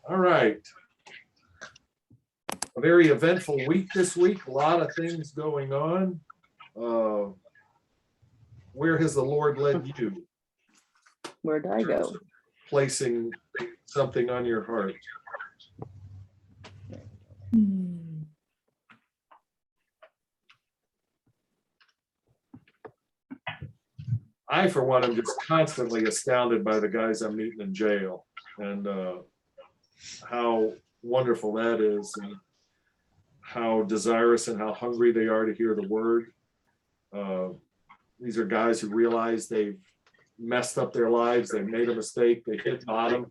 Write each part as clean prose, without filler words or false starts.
All right. A very eventful week this week. A lot of things going on. Where has the Lord led you? Where'd I go? Placing something on your heart. I, for one, am just constantly astounded by the guys I'm meeting in jail and how wonderful that is, and how desirous and how hungry they are to hear the word. These are guys who realize they've messed up their lives, they've made a mistake, they hit bottom,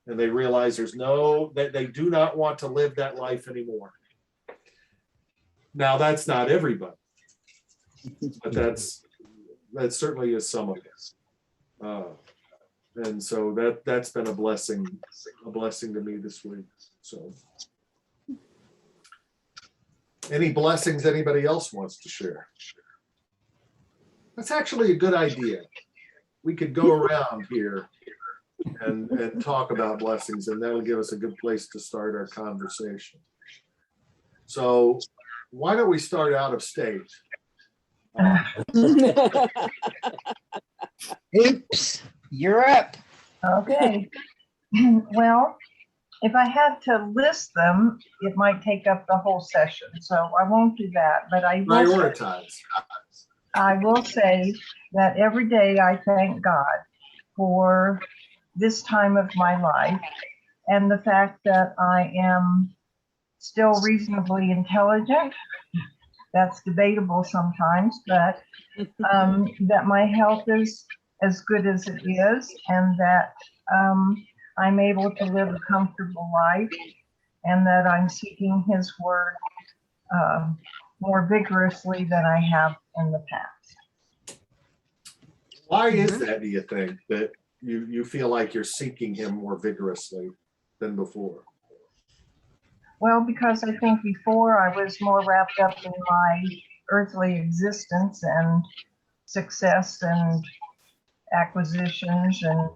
and they realize that they do not want to live that life anymore. Now, that's not everybody, but that certainly is some of us. And so that's been a blessing to me this week. So, any blessings anybody else wants to share? That's actually a good idea. We could go around here and talk about blessings, and that'll give us a good place to start our conversation. So why don't we start out of state? Oops, you're up. Okay. Well, if I had to list them, it might take up the whole session, so I won't do that. But I will say that every day I thank God for this time of my life and the fact that I am still reasonably intelligent. That's debatable sometimes, but that my health is as good as it is, and that I'm able to live a comfortable life, and that I'm seeking His word more vigorously than I have in the past. Why is that, do you think, that you feel like you're seeking Him more vigorously than before? Well, because I think before I was more wrapped up in my earthly existence and success and acquisitions and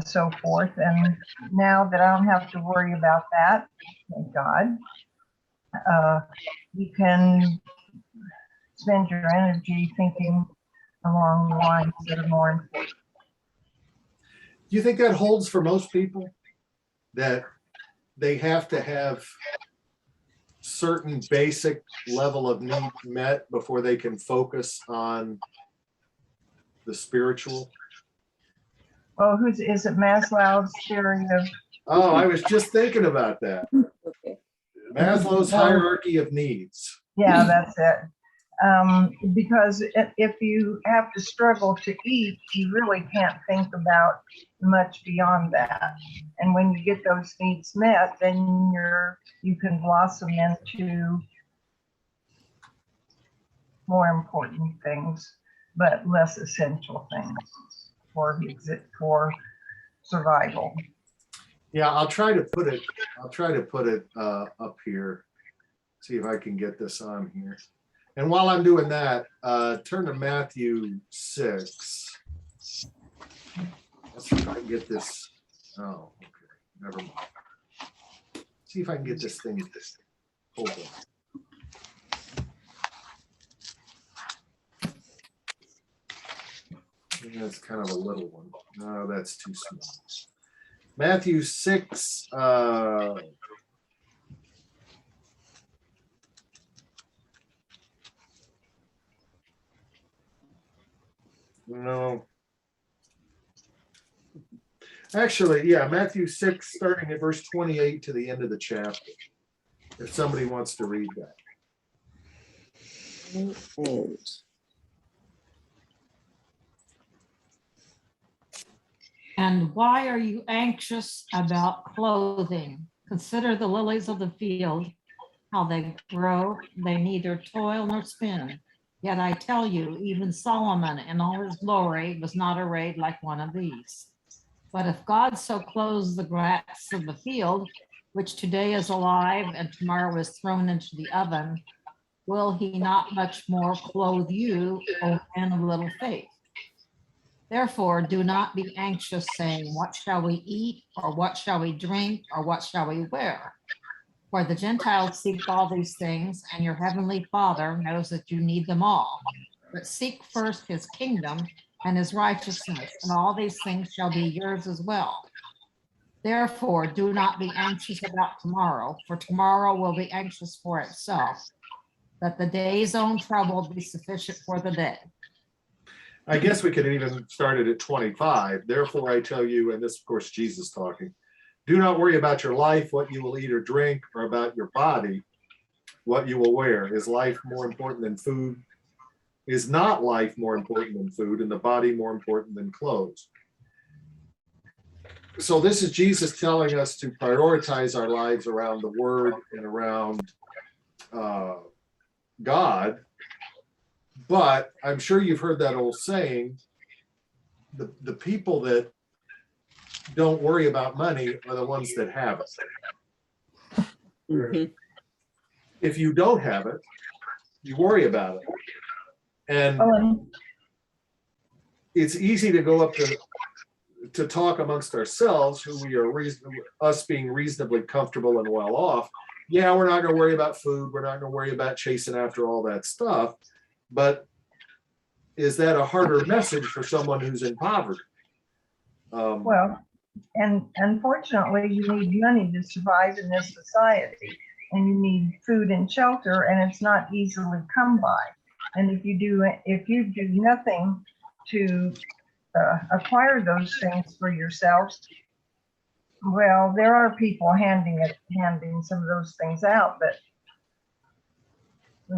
so forth. And now that I don't have to worry about that, thank God, you can spend your energy thinking along the lines that are more important. Do you think that holds for most people? That they have to have certain basic level of need met before they can focus on the spiritual? Well, is it Maslow's theory of? Oh, I was just thinking about that. Okay. Maslow's hierarchy of needs. Yeah, that's it. Because if you have to struggle to eat, you really can't think about much beyond that. And when you get those needs met, then you can blossom into more important things, but less essential things for survival. Yeah, I'll try to put it up here. See if I can get this on here. And while I'm doing that, turn to Matthew 6. Let's see if I can get this. Oh, okay. Never mind. See if I can get this thing. Hold on. That's kind of a little one. No, that's too small. Matthew 6. No. Actually, yeah, Matthew 6, starting at verse 28 to the end of the chapter. If somebody wants to read that. And why are you anxious about clothing? Consider the lilies of the field, how they grow. They neither toil nor spin. Yet I tell you, even Solomon in all his glory was not arrayed like one of these. But if God so clothes the grass of the field, which today is alive and tomorrow is thrown into the oven, will He not much more clothe you, O man of little faith? Therefore, do not be anxious, saying, what shall we eat, or what shall we drink, or what shall we wear? For the Gentiles seek all these things, and your heavenly Father knows that you need them all. But seek first his kingdom and his righteousness, and all these things shall be yours as well. Therefore, do not be anxious about tomorrow, for tomorrow will be anxious for itself. Let the day's own trouble be sufficient for the day. I guess we could even start it at 25. Therefore, I tell you, and this, of course, Jesus talking, do not worry about your life, what you will eat or drink, or about your body, what you will wear. Is life more important than food? Is not life more important than food, and the body more important than clothes? So this is Jesus telling us to prioritize our lives around the Word and around God. But I'm sure you've heard that old saying, the people that don't worry about money are the ones that have it. Mhm. If you don't have it, you worry about it. And Oh, it's easy to go up to talk amongst ourselves, who we are us being reasonably comfortable and well off. Yeah, we're not going to worry about food. We're not going to worry about chasing after all that stuff. But is that a harder message for someone who's in poverty? well, and unfortunately, you need money to survive in this society, and you need food and shelter, and it's not easily come by. And if you do nothing to acquire those things for yourselves, well, there are people handing some of those things out, but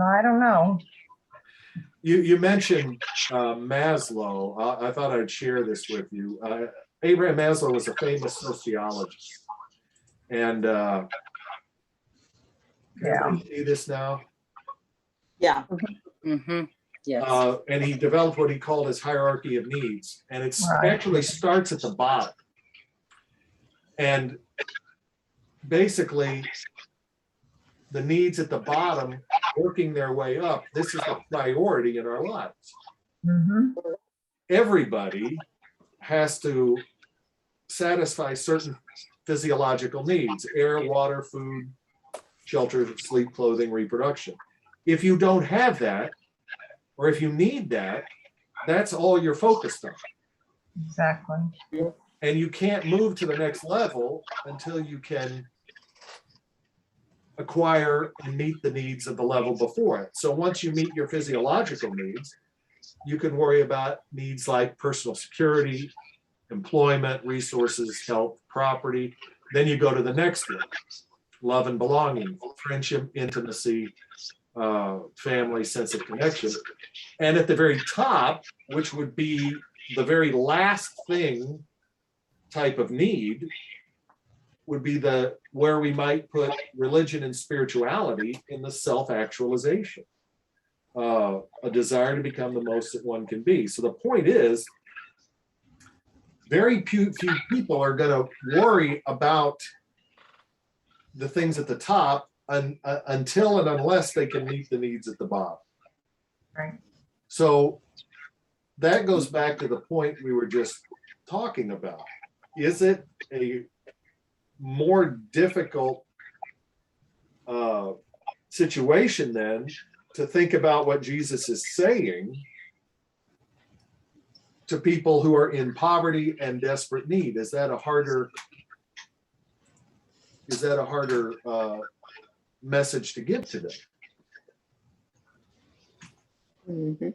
I don't know. You mentioned Maslow. I thought I'd share this with you. Abraham Maslow was a famous sociologist. And can everybody see this now? Yeah. Mm-hmm. Yes. And he developed what he called his hierarchy of needs. And it actually starts at the bottom. And basically, the needs at the bottom working their way up, this is the priority in our lives. Mm-hmm. Everybody has to satisfy certain physiological needs: air, water, food, shelter, sleep, clothing, reproduction. If you don't have that, or if you need that, that's all you're focused on. Exactly. And you can't move to the next level until you can acquire and meet the needs of the level before it. So once you meet your physiological needs, you can worry about needs like personal security, employment, resources, health, property. Then you go to the next one: love and belonging, friendship, intimacy, family, sense of connection. And at the very top, which would be the very last thing type of need, would be where we might put religion and spirituality in the self-actualization, a desire to become the most that one can be. So the point is, very few people are going to worry about the things at the top until and unless they can meet the needs at the bottom. Right. So that goes back to the point we were just talking about. Is it a more difficult situation then to think about what Jesus is saying to people who are in poverty and desperate need? Is that a harder message to give to them? Mm-hmm.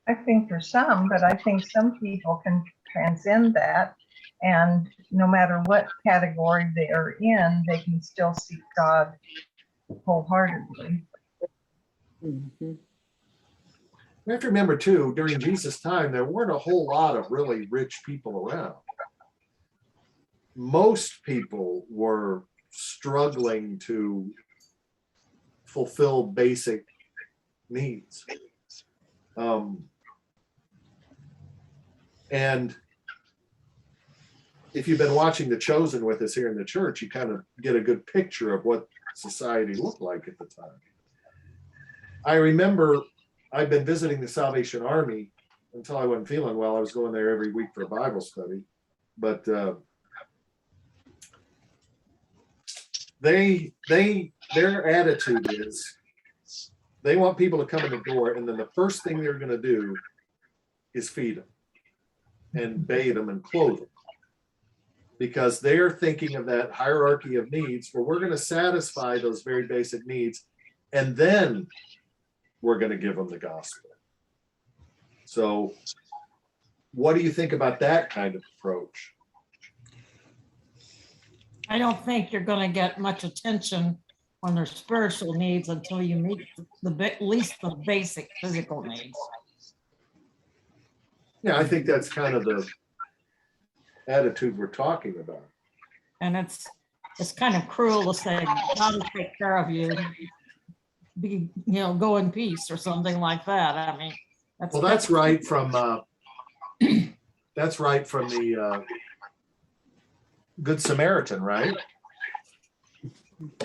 I think for some, but I think some people can transcend that, and no matter what category they are in, they can still seek God wholeheartedly. Mm-hmm. We have to remember too, during Jesus' time, there weren't a whole lot of really rich people around. Most people were struggling to fulfill basic needs. And if you've been watching The Chosen with us here in the church, you kind of get a good picture of what society looked like at the time. I remember I've been visiting the Salvation Army until I wasn't feeling well. I was going there every week for a Bible study, but their attitude is they want people to come in the door, and then the first thing they're going to do is feed them and bathe them and clothe them, because they're thinking of that hierarchy of needs where we're going to satisfy those very basic needs, and then we're going to give them the gospel. So what do you think about that kind of approach? I don't think you're going to get much attention on their spiritual needs until you meet at least the basic physical needs. Yeah, I think that's kind of the attitude we're talking about. And it's kind of cruel to say, God will take care of you. Go in peace or something like that. I mean, that's right from the Good Samaritan, right?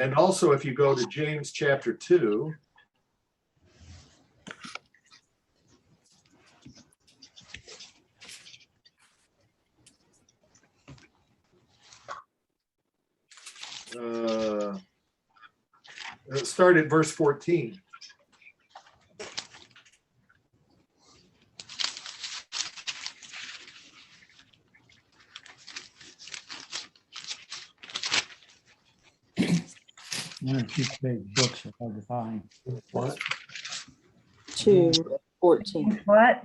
And also, if you go to James chapter 2, start at verse 14. One or two big books are hard to find. What? 2:14. What?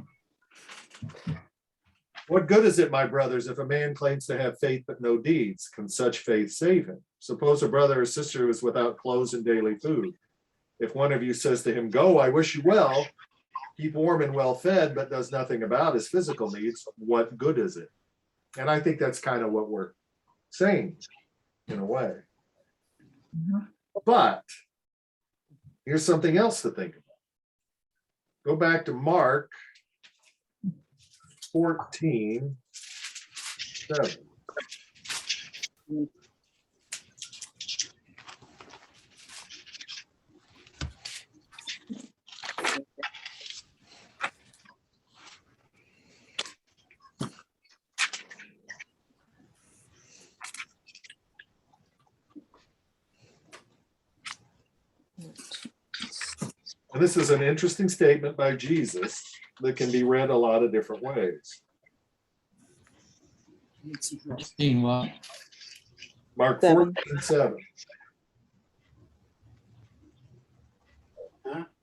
What good is it, my brothers, if a man claims to have faith but no deeds? Can such faith save him? Suppose a brother or sister is without clothes and daily food. If one of you says to him, "Go, I wish you well," keep warm and well fed, but does nothing about his physical needs, what good is it? And I think that's kind of what we're saying in a way. Mhm. But here's something else to think about. Go back to Mark 14:7. And this is an interesting statement by Jesus that can be read a lot of different ways. Seen what? Mark 7. 14:7.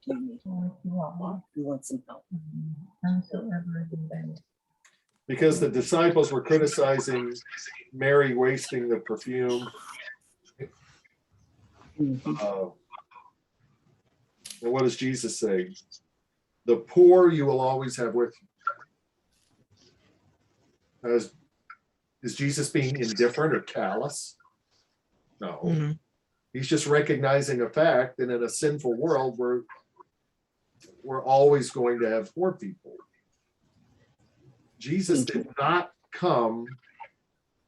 You want some help? Because the disciples were criticizing Mary wasting the perfume. Mhm. And what does Jesus say? The poor you will always have with you. Is Jesus being indifferent or callous? No. He's just recognizing a fact that in a sinful world, we're always going to have poor people. Jesus did not come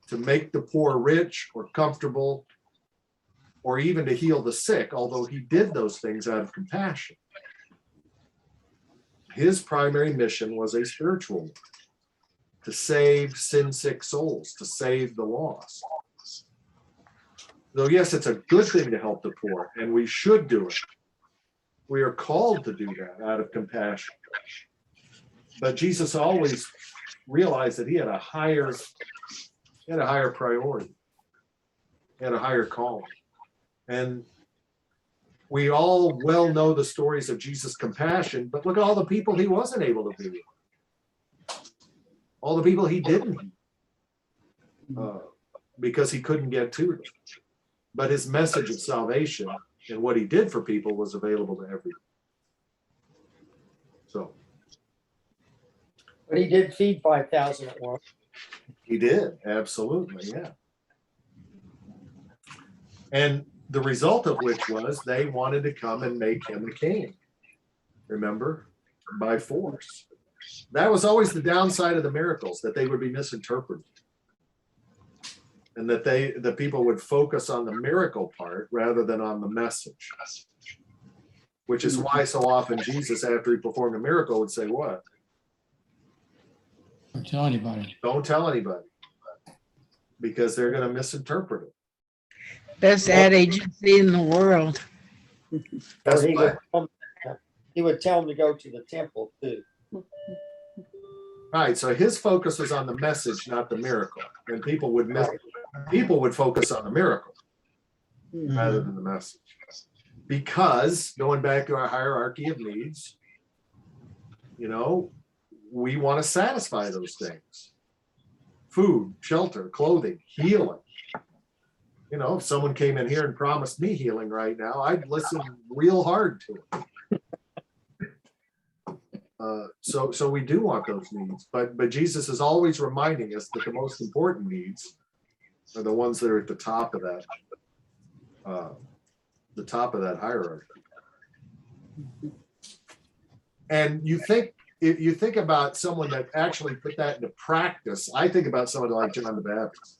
to make the poor rich or comfortable or even to heal the sick, although he did those things out of compassion. His primary mission was a spiritual one, to save sin-sick souls, to save the lost. So yes, it's a good thing to help the poor, and we should do it. We are called to do that out of compassion. But Jesus always realized that he had a higher priority, he had a higher calling. And we all well know the stories of Jesus' compassion, but look at all the people he wasn't able to be. All the people he didn't, because he couldn't get to them. But his message of salvation and what he did for people was available to everyone. So. But he did feed 5,000 at once. He did, absolutely, yeah. And the result of which was they wanted to come and make him a king. Remember? By force. That was always the downside of the miracles, that they would be misinterpreted. And that the people would focus on the miracle part rather than on the message. Which is why so often Jesus, after he performed a miracle, would say what? Don't tell anybody. Don't tell anybody because they're going to misinterpret it. Best ad agency in the world. Or That's he why- would tell them to go to the temple too. Right. So his focus was on the message, not the miracle. And people would focus on the miracle rather than the message. Because going back to our hierarchy of needs, you know, we want to satisfy those things. Food, shelter, clothing, healing. You know, if someone came in here and promised me healing right now, I'd listen real hard to it. So we do want those needs, but Jesus is always reminding us that the most important needs are the ones that are at the top of that hierarchy. And if you think about someone that actually put that into practice, I think about someone like John the Baptist.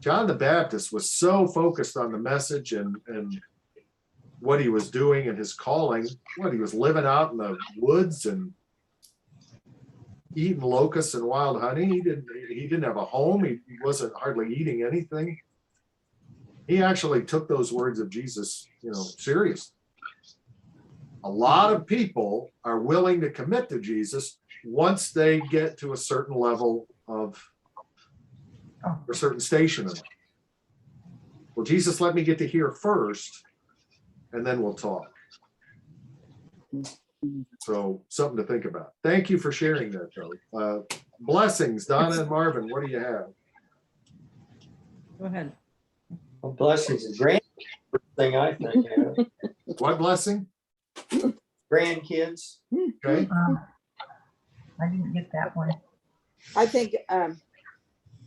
John the Baptist was so focused on the message and what he was doing and his calling, what he was living out in the woods and eating locusts and wild honey. He didn't have a home. He wasn't hardly eating anything. He actually took those words of Jesus, you know, seriously. A lot of people are willing to commit to Jesus once they get to a certain level of a certain station in life. Well, Jesus, let me get to here first, and then we'll talk. So something to think about. Thank you for sharing that, though. Blessings, Donna and Marvin, what do you have? Go ahead. Well, blessings is grand thing I think of. What blessing? Grandkids. Okay. I didn't get that one. I think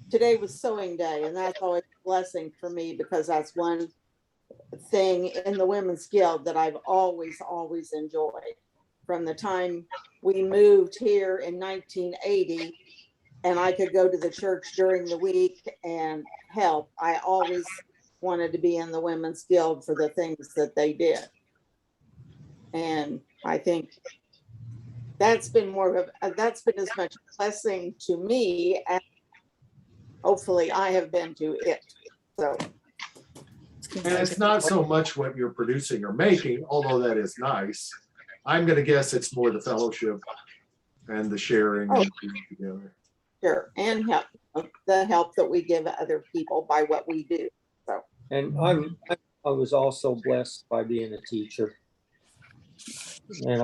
today was sewing day, and that's always a blessing for me because that's one thing in the Women's Guild that I've always enjoyed. From the time we moved here in 1980, and I could go to the church during the week and help, I always wanted to be in the Women's Guild for the things that they did. And I think that's been that's been as much a blessing to me as hopefully I have been to it. So. And it's not so much what you're producing or making, although that is nice. I'm going to guess it's more the fellowship and the sharing and being together. Sure, and the help that we give other people by what we do. So. And I was also blessed by being a teacher. And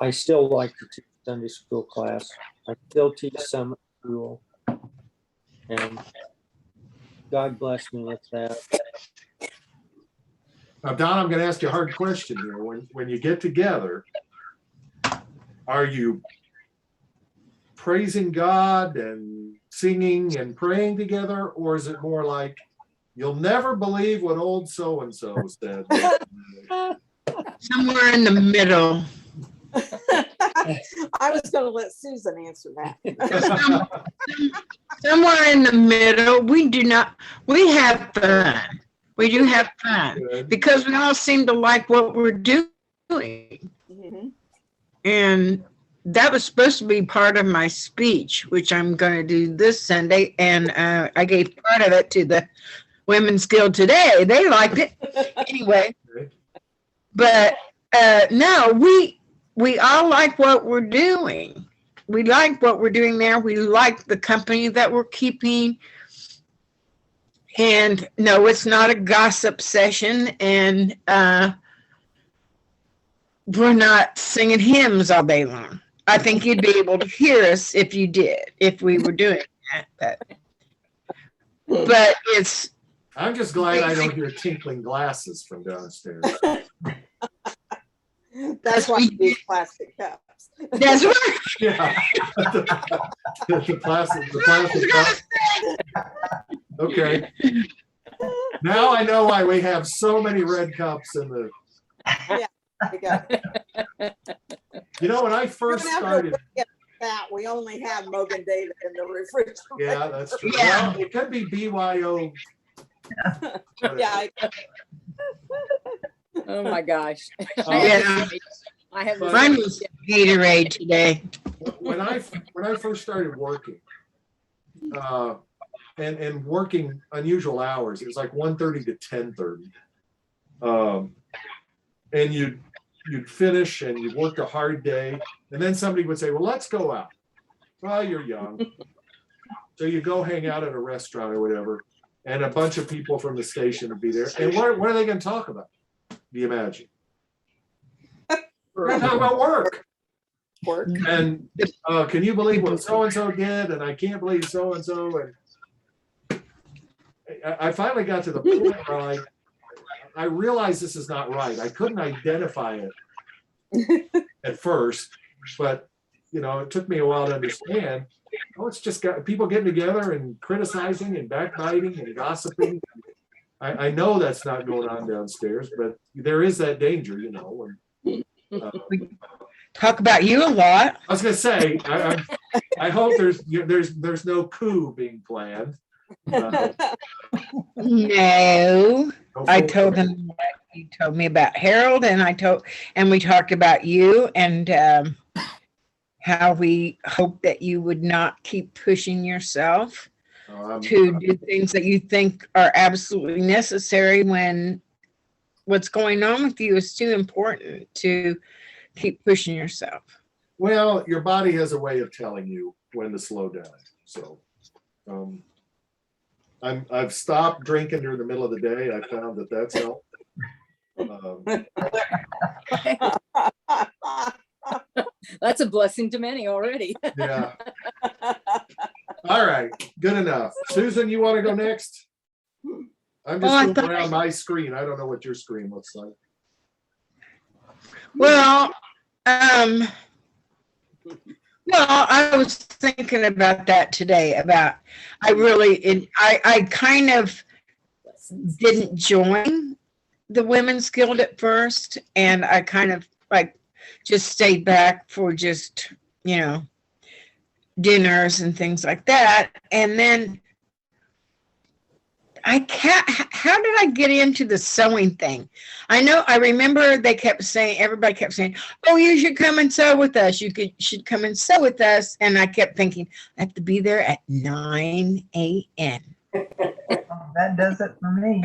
I still like to teach Sunday school class. I still teach summer school. And God bless me with that. Now, Don, I'm going to ask you a hard question here. When you get together, are you praising God and singing and praying together, or is it more like, you'll never believe what old so-and-so said? Somewhere in the middle. I was going to let Susan answer that. Somewhere in the middle. We have fun. We do have fun Good. because we all seem to like what we're doing. Mm-hmm. And that was supposed to be part of my speech, which I'm going to do this Sunday. And I gave part of it to the Women's Guild today. They liked it anyway. But no, we all like what we're doing. We like what we're doing there. We like the company that we're keeping. And no, it's not a gossip session. And we're not singing hymns all day long. I think you'd be able to hear us if you did, if we were doing that. But it's. I'm just glad I don't hear tinkling glasses from downstairs. That's why we use plastic cups. That's right. Yeah. the plastic cup. Okay. Now I know why we have so many red cups in the. There you go. You know, when I You first don't have to started. forget that we only have Mogan David in the refrigerator. Yeah, that's true. Yeah. Well, it could be BYO. Yeah. Oh my gosh. Yeah. I have But- Mine was Gatorade today. when I first started working, and working unusual hours, it was like 1:30 to 10:30. And you'd finish and you'd worked a hard day, and then somebody would say, well, let's go out. Well, you're young. So you go hang out at a restaurant or whatever, and a bunch of people from the station would be there. And what are they going to talk about? Do you imagine? We're going to talk about work. Work. And can you believe what so-and-so did? And I can't believe so-and-so. And I finally got to the point where I realized this is not right. I couldn't identify it at first, but it took me a while to understand. Oh, it's just got people getting together and criticizing and backbiting and gossiping. I know that's not going on downstairs, but there is that danger, when, We talk about you a lot. I was going to say, I hope there's no coup being planned. No, No I fool. told them what you told me about Harold, and we talked about you and how we hope that you would not keep pushing yourself to do things that you think are absolutely necessary when what's going on with you is too important to keep pushing yourself. Well, your body has a way of telling you when to slow down. So I've stopped drinking during the middle of the day. I found that's helped. That's a blessing to many already. Yeah. All right. Good enough. Susan, you want to go next? I'm just going around my screen. I don't know what your screen looks like. Well, I was thinking about that today. I kind of didn't join the Women's Guild at first, and I kind of just stayed back for just dinners and things like that. And then how did I get into the sewing thing? I remember everybody kept saying, oh, you should come and sew with us. Should come and sew with us. And I kept thinking, I have to be there at 9 a.m. That does it for me.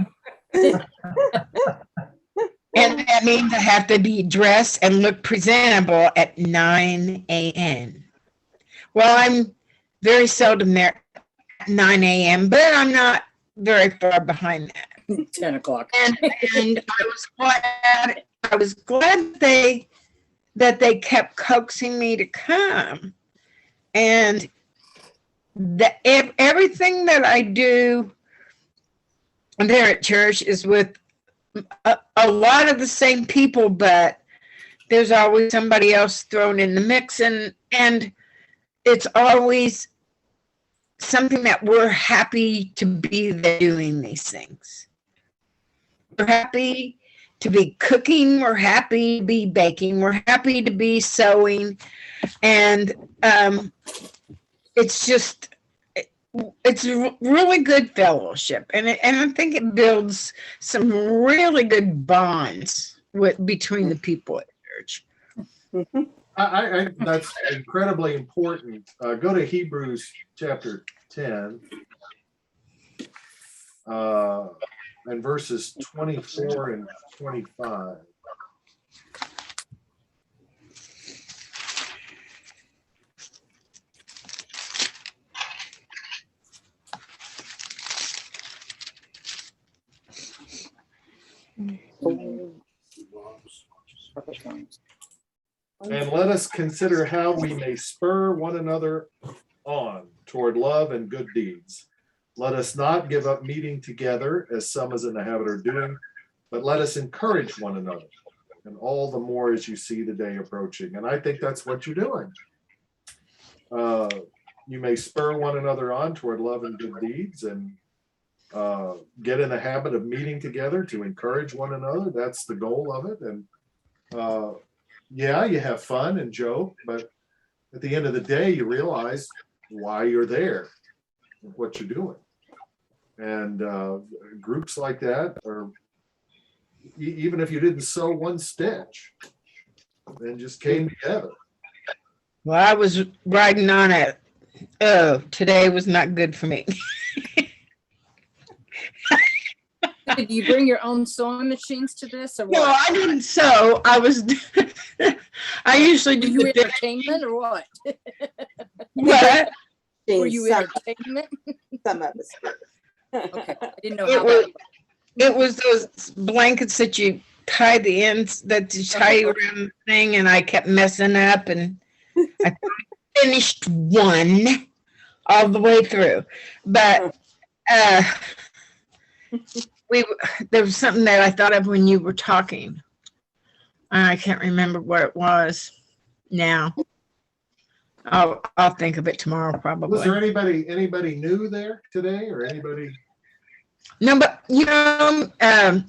And that means I have to be dressed and look presentable at 9 a.m. Well, I'm very seldom there at 9 a.m., but I'm not very far behind that. 10 o'clock. And I was glad that they kept coaxing me to come. And everything that I do there at church is with a lot of the same people, but there's always somebody else thrown in the mix, and it's always something that we're happy to be there doing these things. We're happy to be cooking, we're happy to be baking, we're happy to be sewing, and it's really good fellowship, and I think it builds some really good bonds between the people at church. That's incredibly important. Go to Hebrews chapter 10 and verses 24 and 25. And let us consider how we may spur one another on toward love and good deeds. Let us not give up meeting together, as some is in the habit of doing, but let us encourage one another, and all the more as you see the day approaching. And I think that's what you're doing. You may spur one another on toward love and good deeds, and get in the habit of meeting together to encourage one another. That's the goal of it. And yeah, you have fun and joke, but at the end of the day, you realize why you're there, what you're doing. And groups like that are, even if you didn't sew one stitch, then just came together. Well, I was riding on it. Oh, today was not good for me. Did you bring your own sewing machines to this or No, what? I didn't sew. I was, I usually Were do you the bit. entertainment or what? What? Were you some, entertainment? some of us. Okay, I didn't know It how was, that. it was those blankets that you tie the ends, that you tie around the thing, and I kept messing up, and I finished one all the way through. But there was something that I thought of when you were talking. I can't remember what it was now. I'll think of it tomorrow Was probably. there anybody new there today or anybody? No, but Linda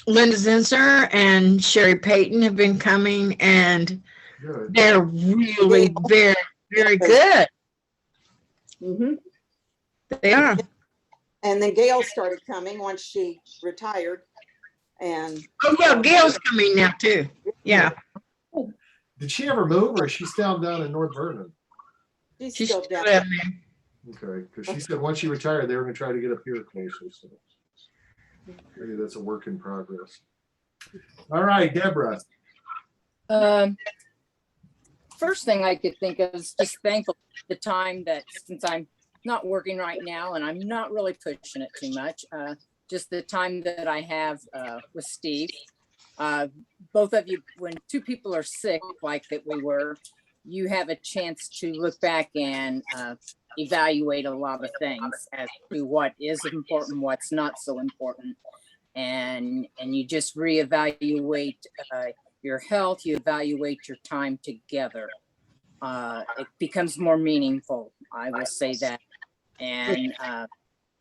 Zinser and Sherry Payton have been coming, and Good. they're really very, very good. hmm They are. And then Gail started coming once she retired. And Oh yeah, Gail's coming now too. Yeah, Did she ever move or is she still down in North Vernon? she's she's still still down. down there. Okay, because she said once she retired, they were gonna try to get up here closer, so maybe that's a work in progress. All right, Deborah. First thing I could think of is just thankful for the time that, since I'm not working right now and I'm not really pushing it too much, just the time that I have with Steve. Both of you, when two people are sick like that we were, you have a chance to look back and evaluate a lot of things as to what is important, what's not so important. And you just reevaluate your health, you evaluate your time together. It becomes more meaningful, I will say that. And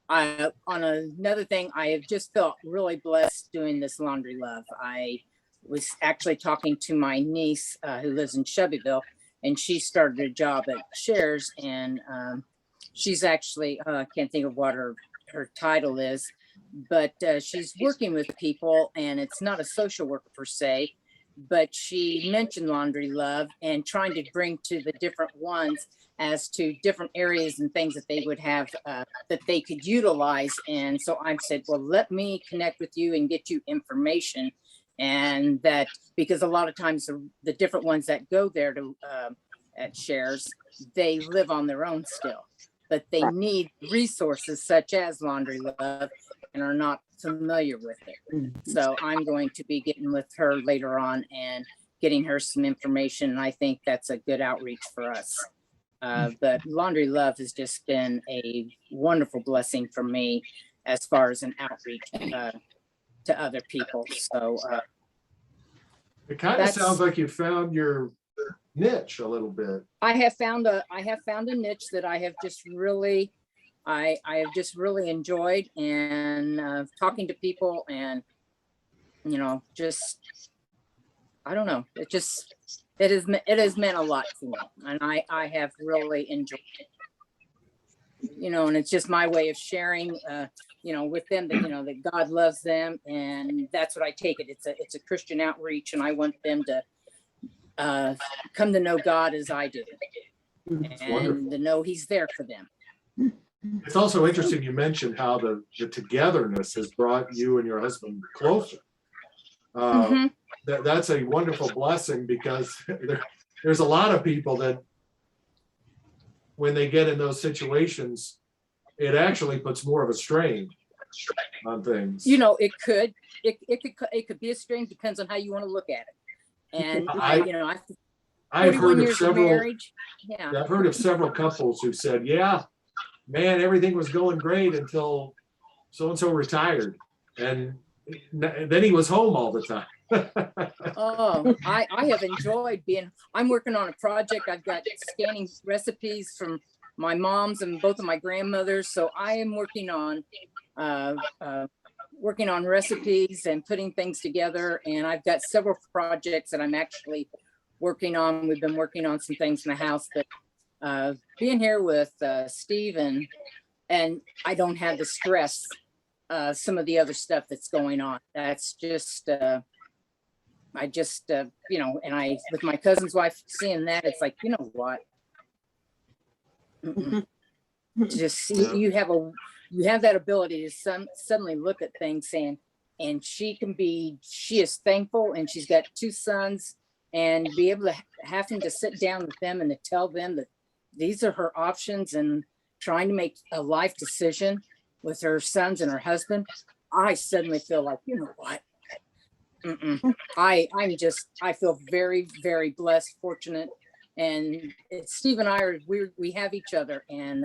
on another thing, I have just felt really blessed doing this Laundry Love. I was actually talking to my niece who lives in Shelbyville, and she started a job at Shares, and she's actually, I can't think of what her title is, but she's working with people, and it's not a social worker per se, but she mentioned Laundry Love and trying to bring to the different ones as to different areas and things that they would have that they could utilize. And so I said, well, let me connect with you and get you information. And that, because a lot of times the different ones that go there to at Shares, they live on their own still, but they need resources such as Laundry Love and are not familiar with it. So I'm going to be getting with her later on and getting her some information. And I think that's a good outreach for us. But Laundry Love has just been a wonderful blessing for me as far as an outreach to other people. So It kind of sounds like you found your niche a little bit. I have found a niche that I have just really, I have just really enjoyed, and talking to people, and just, I don't know, it has meant a lot to me, and I have really enjoyed it. And it's just my way of sharing, with them that, that God loves them, and that's what I take it. It's a Christian outreach, and I want them to come to know God as I do, and to know He's there for them. It's also interesting you mentioned how the togetherness has brought you and your husband closer. That's a wonderful blessing, because there's a lot of people that when they get in those situations, it actually puts more of a strain on things. It could be a strain, depends on how you want to look at it. And I've heard of several marriage. Yeah. I've heard of several couples who said, yeah, man, everything was going great until so-and-so retired. And then he was home all the time. Oh, I have enjoyed I'm working on a project. I've got scanning recipes from my mom's and both of my grandmothers. So I am working on recipes and putting things together. And I've got several projects that I'm actually working on. We've been working on some things in the house, but being here with Steve and I don't have the stress, some of the other stuff that's going on. That's just, I just, you know, and I, with my cousin's wife seeing that, it's like, you know what? Mm-mm. Just see, Yeah. you have that ability to suddenly look at things saying, and she is thankful, and she's got 2 sons, and be able to having to sit down with them and to tell them that these are her options, and trying to make a life decision with her sons and her husband. I suddenly feel like, you know what? I feel very, very blessed, fortunate, and Steve and I we have each other, and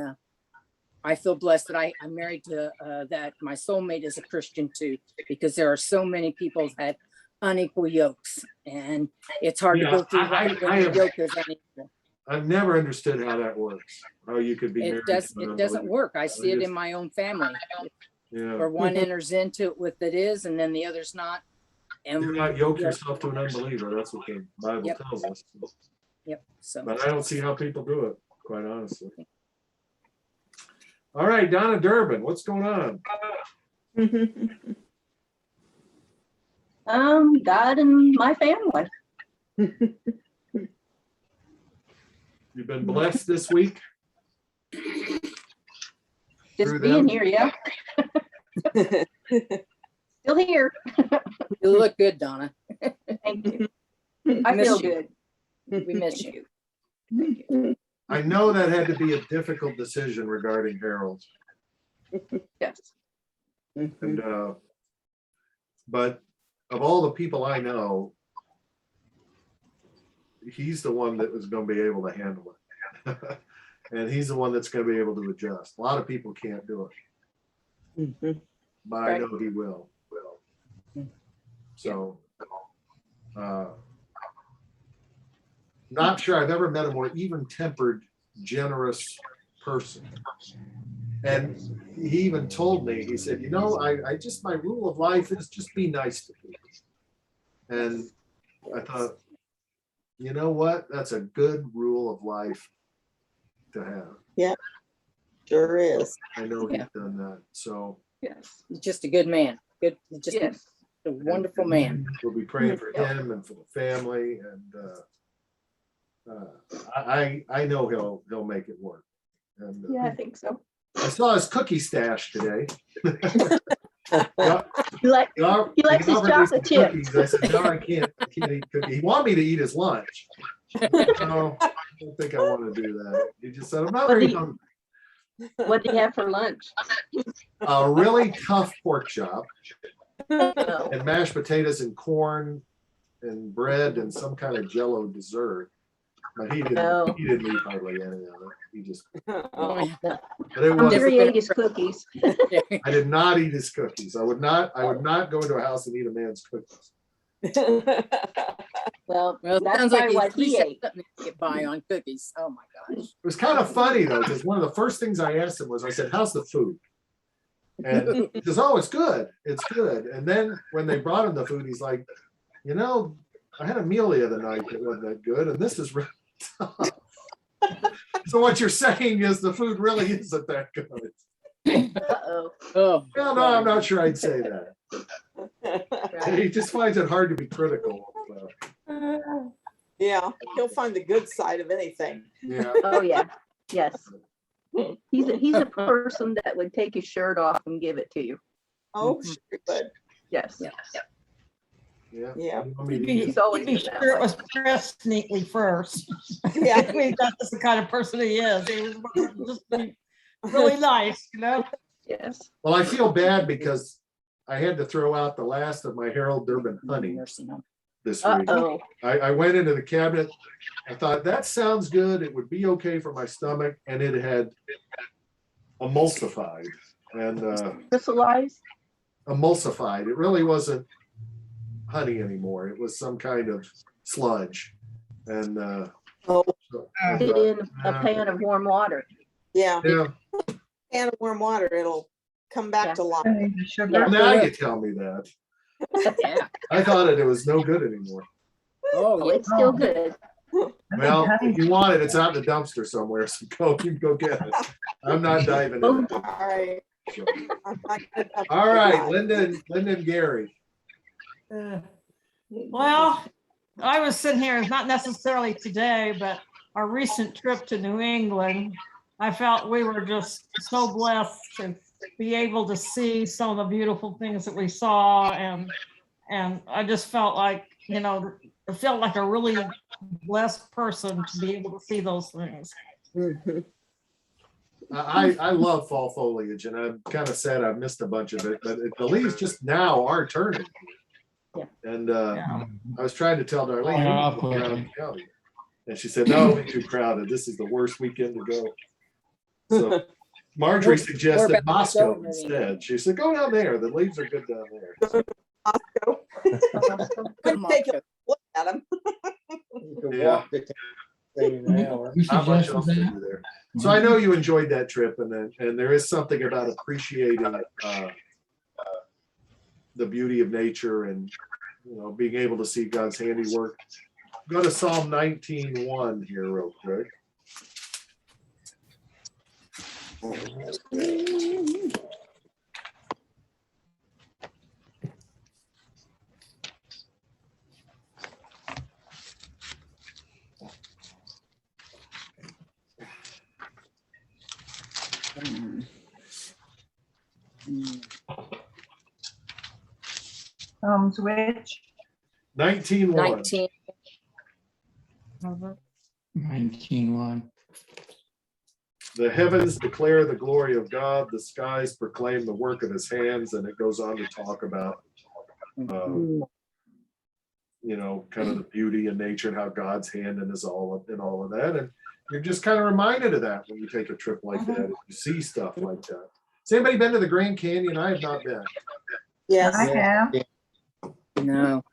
I feel blessed that I'm married to that my soulmate is a Christian too, because there are so many people that unequal yokes, and it's hard to go through life when the yoke is unequal. I've never understood how that works. How you could be married. It doesn't work. I see it in my own family, Yeah. where one enters into it with it is, and then the other's not. And Do not yoke yourself to an unbeliever. That's what the Bible Yep. tells us. Yep. So But I don't see how people do it, quite honestly. All right, Donna Durbin, what's going on? God and my family. You've been blessed this week? Just Through being them? here, yeah. Still here. you look good, Donna. Thank you. I miss feel you. good. We miss you. Thank you. I know that had to be a difficult decision regarding Harold. Yes. And but of all the people I know, he's the one that was going to be able to handle it. And he's the one that's going to be able to adjust. A lot of people can't do it. But I know he will. So not sure I've ever met a more even-tempered, generous person. And he even told me, he said, you know, I just, my rule of life is just be nice to people. And I thought, you know what? That's a good rule of life to have. Yeah, sure is. I know he's done that. So Yes. He's just a good man. Good, just Yes. a wonderful man. we'll be praying for him and for the family. And I know he'll make it work. And Yeah, I think so. I saw his cookie stash today. He likes his offered me some chocolate chips. cookies. I said, no, I can't eat cookies. He wanted me to eat his lunch. No, I don't think I want to do that. He just said, I'm not very hungry. What do you have for lunch? A really tough pork chop Oh, and mashed potatoes and corn and bread and some kind of jello dessert. But he No. didn't eat hardly any of it. He just, Oh, but it I'm was, sure he ate his cookies. I did not eat his cookies. I would not go into a house and eat a man's cookies. Well, Well, it that's sounds like probably what he he's ate. something to get by on cookies. Oh my gosh. It was kind of funny though, because one of the first things I asked him was, I said, how's the food? And he says, oh, it's good. It's good. And then when they brought him the food, he's like, you know, I had a meal the other night that wasn't that good, and this is really tough. So what you're saying is the food really isn't that good. Uh-oh. Oh. Well, no, I'm not sure I'd say that. He just finds it hard to be critical. yeah, he'll find the good side of anything. Yeah. Oh, yeah. Yes. He's a person that would take his shirt off and give it to you. Oh, sure, but Yes. Yeah. Yeah. yeah, You want me to Be eat it? He's always be been that sure it way. was pressed neatly first. yeah, I mean, that's the kind of person he is. He was just be really nice, you know? Yes. Well, I feel bad because I had to throw out the last of my Harold Durbin honey Nursing home. this week. Uh-oh. I went into the cabinet. I thought that sounds good. It would be okay for my stomach, and it had emulsified and Crystallized? emulsified. It really wasn't honey anymore. It was some kind of sludge. And oh, so I Put it thought, in a pan of warm water. yeah. yeah. Can of warm water, it'll come back Yeah. to life. And the sugar. Yeah. Now you tell me that. Yeah. I thought it was no good anymore. Oh, Oh, yeah. it's still good. I think Well, honey- if you want it, it's out in the dumpster somewhere. So you can go get it. I'm not diving in. All right. I'm not gonna touch All the right, glass. Linda and Gary. Well, I was sitting here, not necessarily today, but our recent trip to New England, I felt we were just so blessed to be able to see some of the beautiful things that we saw. And I just felt like, it felt like a really blessed person to be able to see those things. Mhm. I love fall foliage, and I'm kind of sad I missed a bunch of it, but the leaves just now are turning. Yeah. And Yeah. I was trying to tell Darlene, Yeah, "We can go around the county." And she said, "No, it'll be too crowded. This is the worst weekend to go." So Marjorie suggested about to Moscow go, instead. She said, "Go down there. The leaves are good down there." Couldn't take a look at them. You could Yeah. walk the town in an hour. You Not much suggested else to that? do there. So I know you enjoyed that trip, and there is something about appreciating the beauty of nature and being able to see God's handiwork. Go to Psalm 19:1 here real quick. Which 19:1. 19. 19:1. The heavens declare the glory of God. The skies proclaim the work of his hands. And it goes on to talk about, kind of the beauty of nature and how God's hand in all of that. And you're just kind of reminded of that when you take a trip like that. And you see stuff like that. Has anybody been to the Grand Canyon? I have not been. Yes. I have. No.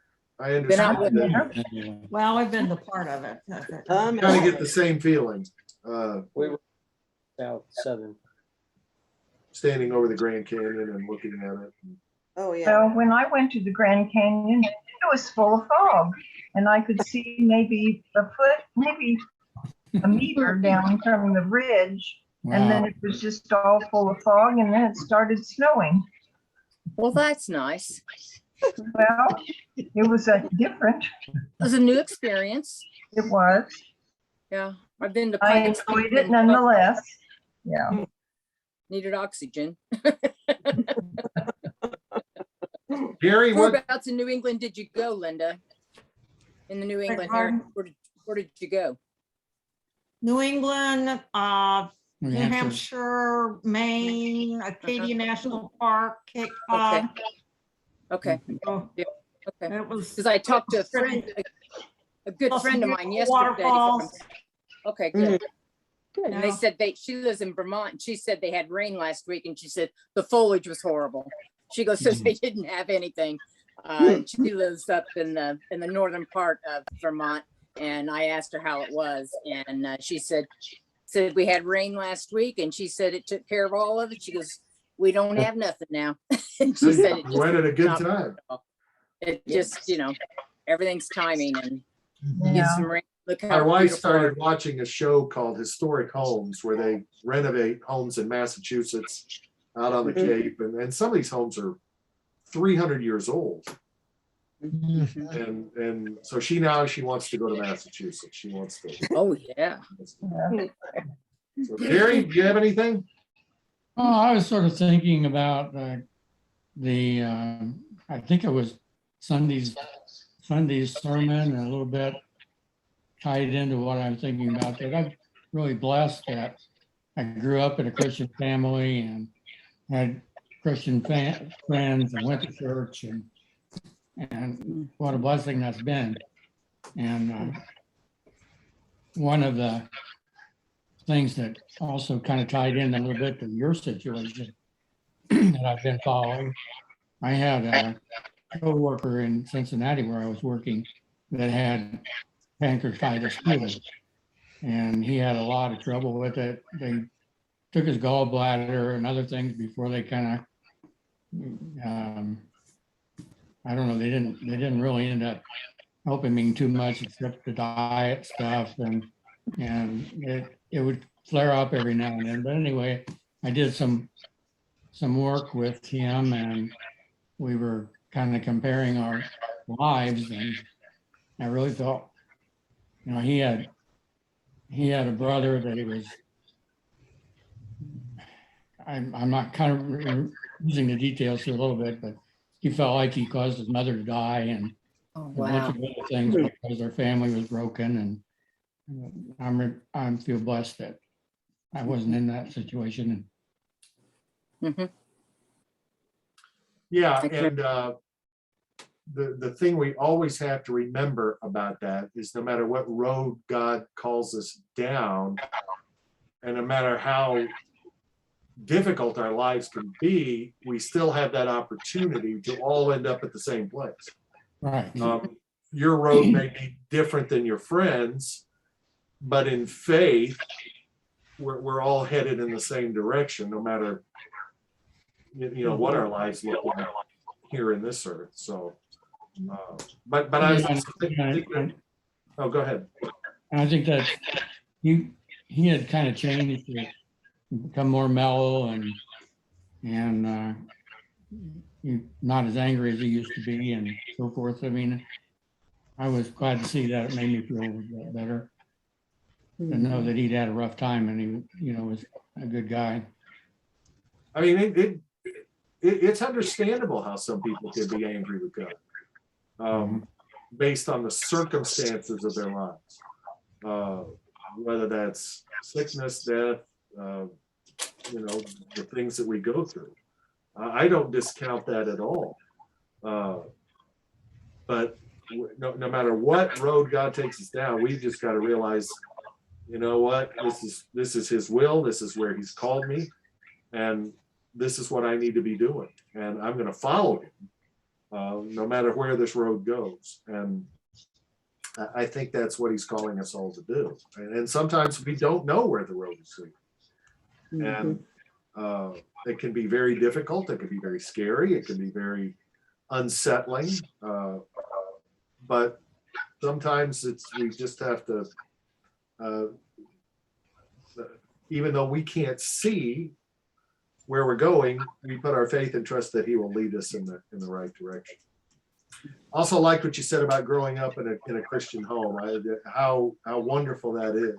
I understand with that Well, we've been the part of it. you kind of get the same feeling We were south southern. standing over the Grand Canyon and looking at it. Oh, yeah. So when I went to the Grand Canyon, it was full of fog, and I could see maybe a foot, maybe a meter down from the ridge, and then Wow. it was just all full of fog, and then it started snowing. Well, that's nice. Well, it was different. It was a new experience. It was. Yeah. I've been to I Pikes enjoyed Peak it and nonetheless. Yeah. needed oxygen. Gary, what? Whereabouts in New England did you go, Linda? In the New England area, where did you go? New England, New New Hampshire. Hampshire, Maine, Acadia National Park, Cape Cod. Okay. So Okay. it was. Because I talked to a friend, a good Plus friend of some mine beautiful yesterday. waterfalls. Okay, good. Good. And they said she lives in Vermont. And she said they had rain last week, and she said the foliage was horrible. She goes, so they didn't have anything. She lives up in the northern part of Vermont, and I asked her how it was, and she said we had rain last week, and she said it took care of all of it. She goes, we don't have nothing now. And she said it You went at a good not- time. it just everything's timing and get Yeah. some rain. Look how My wife beautiful started watching a show called Historic Homes, where they renovate homes in Massachusetts out on the Cape. And some of these homes are 300 years old. And so she wants to go to Massachusetts. She wants to. Oh yeah. So, Gary, do you have anything? Oh, I was sort of thinking about I think it was Sunday's sermon, and a little bit tied into what I'm thinking about, that I'm really blessed that I grew up in a Christian family and had Christian friends and went to church, and what a blessing that's been. And one of the things that also kind of tied in a little bit to your situation that I've been following, I had a coworker in Cincinnati where I was working that had pancreatitis too, and he had a lot of trouble with it. They took his gallbladder and other things before they kind of, I don't know, they didn't really end up helping me too much except the diet stuff, and it would flare up every now and then. But anyway, I did some work with him, and we were kind of comparing our lives, and I really felt, you know, he had a brother that he was, I'm not kind of using the details here a little bit, but he felt like he caused his mother to die and Oh, a bunch wow. of other things because their family was broken. And I feel blessed that I wasn't in that situation. Mhm. Yeah, I can- and the thing we always have to remember about that is no matter what road God calls us down, and no matter how difficult our lives can be, we still have that opportunity to all end up at the same place. Right. Your road may be different than your friends, but in faith, we're all headed in the same direction, no matter what our lives look like here in this earth. So, but I was also thinking, oh, go ahead. And I think that he had kind of changed to become more mellow and not as angry as he used to be and so forth. I mean, I was glad to see that. It made me feel a little bit better to know that he'd had a rough time and he, was a good guy. I mean, it's understandable how some people can be angry with God, based on the circumstances of their lives, whether that's sickness, death, the things that we go through. I don't discount that at all. But no matter what road God takes us down, we've just got to realize, you know what, this is his will, this is where he's called me, and this is what I need to be doing. And I'm going to follow him, no matter where this road goes. And I think that's what he's calling us all to do. And sometimes we don't know where the road is leading. And it can be very difficult. It can be very scary. It can be very unsettling. But sometimes we just have to, even though we can't see where we're going, we put our faith and trust that he will lead us in the right direction. Also liked what you said about growing up in a Christian home. How wonderful that is.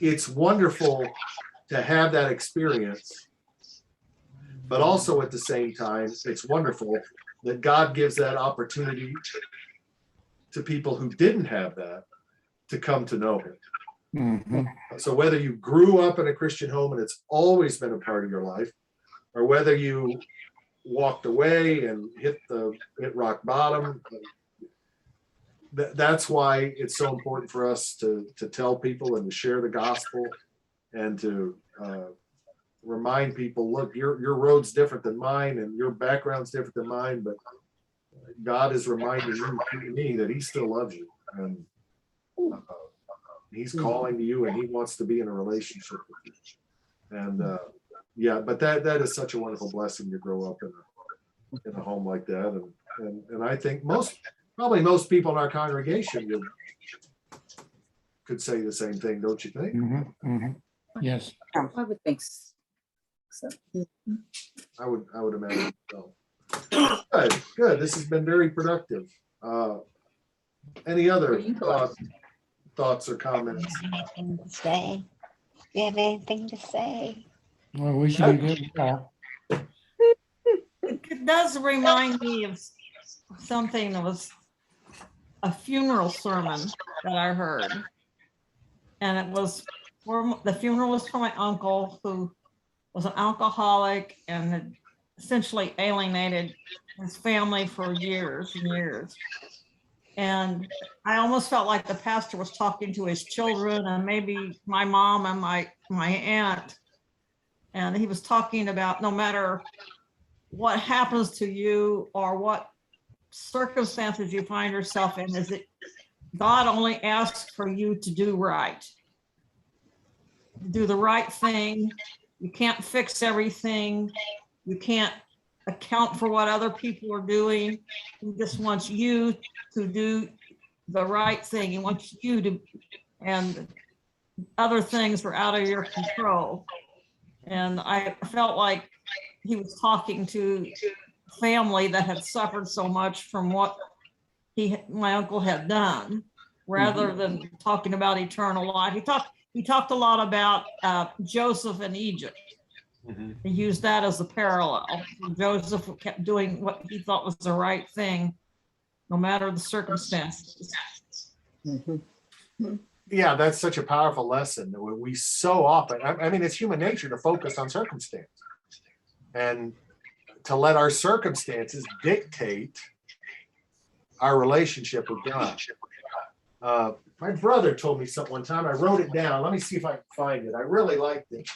It's wonderful to have that experience, but also at the same time, it's wonderful that God gives that opportunity to people who didn't have that to come to know him. So whether you grew up in a Christian home and it's always been a part of your life, or whether you walked away and hit rock bottom, that's why it's so important for us to tell people and to share the gospel and to remind people, look, your road's different than mine and your background's different than mine, but God is reminding you through me that he still loves you, and he's calling to you, and he wants to be in a relationship with you. And but that is such a wonderful blessing to grow up in a home like that. And I think probably most people in our congregation could say the same thing, don't you think? Yes. I would think so. I would imagine so. Good. This has been very productive. Any other thoughts or comments? Anything to say? You have anything to say? Well, we should be good. It does remind me of something that was a funeral sermon that I heard. And it was the funeral was for my uncle, who was an alcoholic and had essentially alienated his family for years and years. And I almost felt like the pastor was talking to his children and maybe my mom and my aunt. And he was talking about no matter what happens to you or what circumstances you find yourself in, is that God only asks for you to do right. Do the right thing. You can't fix everything. You can't account for what other people are doing. He just wants you to do the right thing. He wants you to, and other things are out of your control. And I felt like he was talking to family that had suffered so much from what my uncle had done, rather than talking about eternal life. He talked a lot about Joseph in Egypt. He used that as a parallel. Joseph kept doing what he thought was the right thing, no matter the circumstances. Yeah, that's such a powerful lesson that we so often, I mean, it's human nature to focus on circumstance and to let our circumstances dictate our relationship with God. My brother told me something one time. I wrote it down. Let me see if I can find it. I really liked it.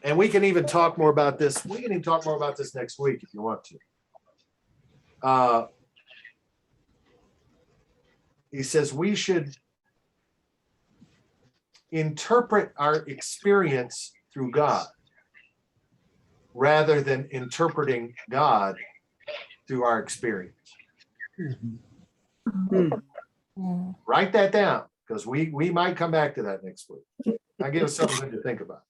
And we can even talk more about this. We can even talk more about this next week if you want to. He says we should interpret our experience through God rather than interpreting God through our experience. Write that down, because we might come back to that next week. I give us something good to think about.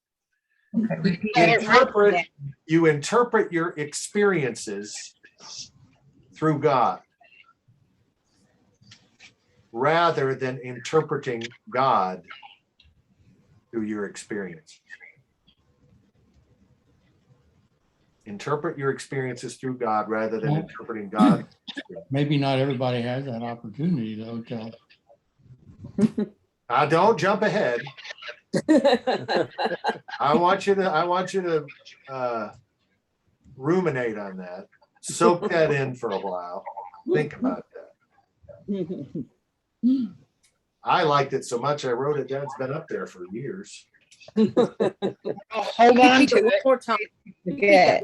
Okay, repeat it. You interpret your experiences through God rather than interpreting God through your experience. Interpret your experiences through God rather than interpreting God. Maybe not everybody has that opportunity though, Don't jump ahead. I want you to ruminate on that. Soak that in for a while. Think about that. I liked it so much I wrote it down. It's been up there for years. Hold on to One it. more time. Yeah.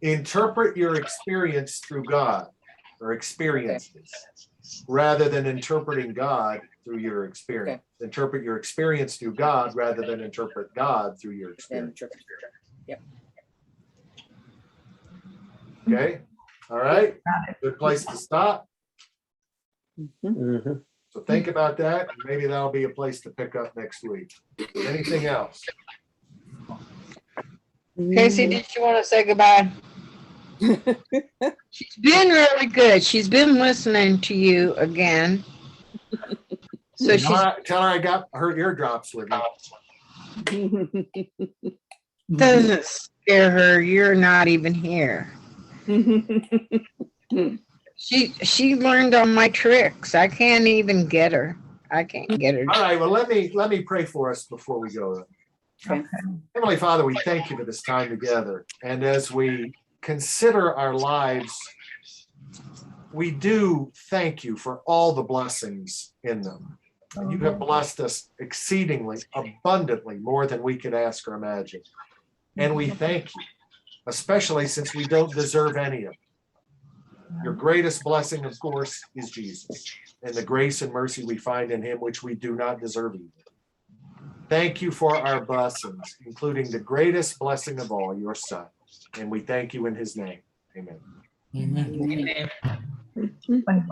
Interpret your experience through God or experiences rather than interpreting God through your experience. Okay. Interpret your experience through God rather than interpret God through your experience. Yep. Okay. All right. Good place to stop. Mm-hmm. So think about that. And maybe that'll be a place to pick up next week. Anything else? Casey, did you want to say goodbye? She's been really good. She's been listening to you again. So Tell her I got her eardrops with me. Doesn't scare her. You're not even here. She learned all my tricks. I can't even get her. I can't get her. All right. Well, let me pray for us before we go. Okay. Heavenly Father, we thank you for this time together. And as we consider our lives, we do thank you for all the blessings in them. And you have blessed us exceedingly, abundantly, more than we could ask or imagine. And we thank you, especially since we don't deserve any of it. Your greatest blessing, of course, is Jesus and the grace and mercy we find in him, which we do not deserve either. Thank you for our blessings, including the greatest blessing of all, your Son. And we thank you in his name. Amen. Amen. Amen.